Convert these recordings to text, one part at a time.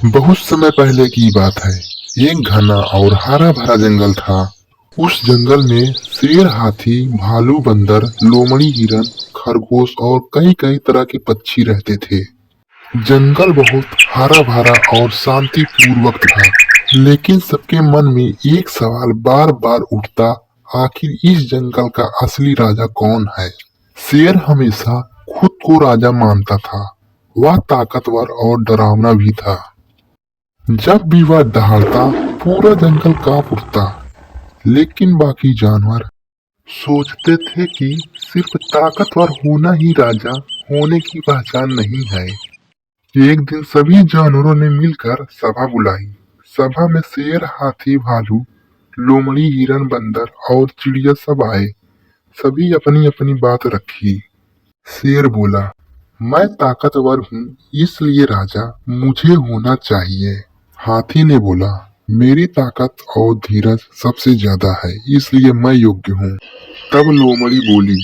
बहुत समय पहले की बात है। एक घना और हरा भरा जंगल था। उस जंगल में शेर, हाथी, भालू, बंदर, लोमड़ी, हिरन, खरगोश और कई कई तरह के पक्षी रहते थे। जंगल बहुत हरा भरा और शांति पूर्वक था, लेकिन सबके मन में एक सवाल बार बार उठता, आखिर इस जंगल का असली राजा कौन है? शेर हमेशा खुद को राजा मानता था। वह ताकतवर और डरावना भी था। जब भी वह दहाड़ता, पूरा जंगल कांप उठता। लेकिन बाकी जानवर सोचते थे कि सिर्फ ताकतवर होना ही राजा होने की पहचान नहीं है। एक दिन सभी जानवरों ने मिलकर सभा बुलाई। सभा में शेर, हाथी, भालू, लोमड़ी, हिरन, बंदर और चिड़िया सब आए। सभी अपनी अपनी बात रखी। शेर बोला, मैं ताकतवर हूँ, इसलिए राजा मुझे होना चाहिए। हाथी ने बोला, मेरी ताकत और धीरज सबसे ज्यादा है, इसलिए मैं योग्य हूँ। तब लोमड़ी बोली,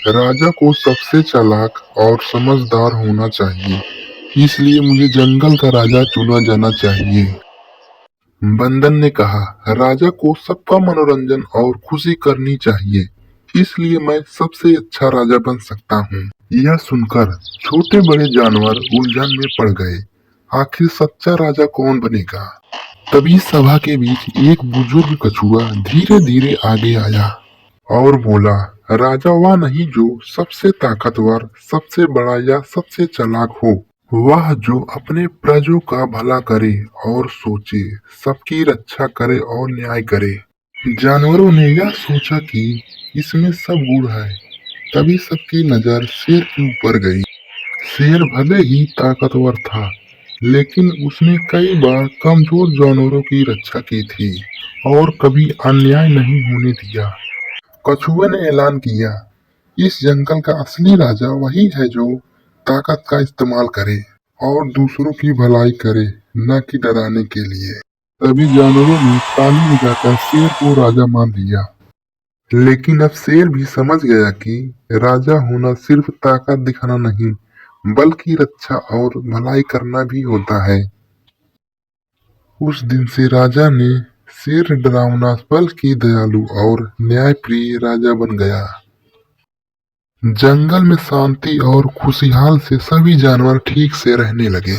राजा को सबसे चालाक और समझदार होना चाहिए, इसलिए मुझे जंगल का राजा चुना जाना चाहिए। बंदर ने कहा, राजा को सबका मनोरंजन और खुशी करनी चाहिए, इसलिए मैं सबसे अच्छा राजा बन सकता हूँ। यह सुनकर छोटे बड़े जानवर उलझन में पड़ गए। आखिर सच्चा राजा कौन बनेगा? तभी सभा के बीच एक बुजुर्ग कछुआ धीरे धीरे आगे आया और बोला, राजा वह नहीं जो सबसे ताकतवर, सबसे बड़ा या सबसे चालाक हो। वह जो अपने प्रजों का भला करे और सोचे, सबकी रक्षा करे और न्याय करे। जानवरों ने यह सोचा कि इसमें सब गुण है। तभी सबकी नजर शेर के ऊपर गई। शेर भले ही ताकतवर था, लेकिन उसने कई बार कमजोर जानवरों की रक्षा की थी और कभी अन्याय नहीं होने दिया। कछुए ने ऐलान किया, इस जंगल का असली राजा वही है जो ताकत का इस्तेमाल करे और दूसरों की भलाई करे, न कि डराने के लिए। तभी जानवरों ने ताली बजाकर शेर को राजा मान लिया। लेकिन अब शेर भी समझ गया कि राजा होना सिर्फ ताकत दिखाना नहीं, बल्कि रक्षा और भलाई करना भी होता है। उस दिन से राजा ने शेर डरावना बल्कि दयालु और न्यायप्रिय राजा बन गया। जंगल में शांति और खुशहाल से सभी जानवर ठीक से रहने लगे।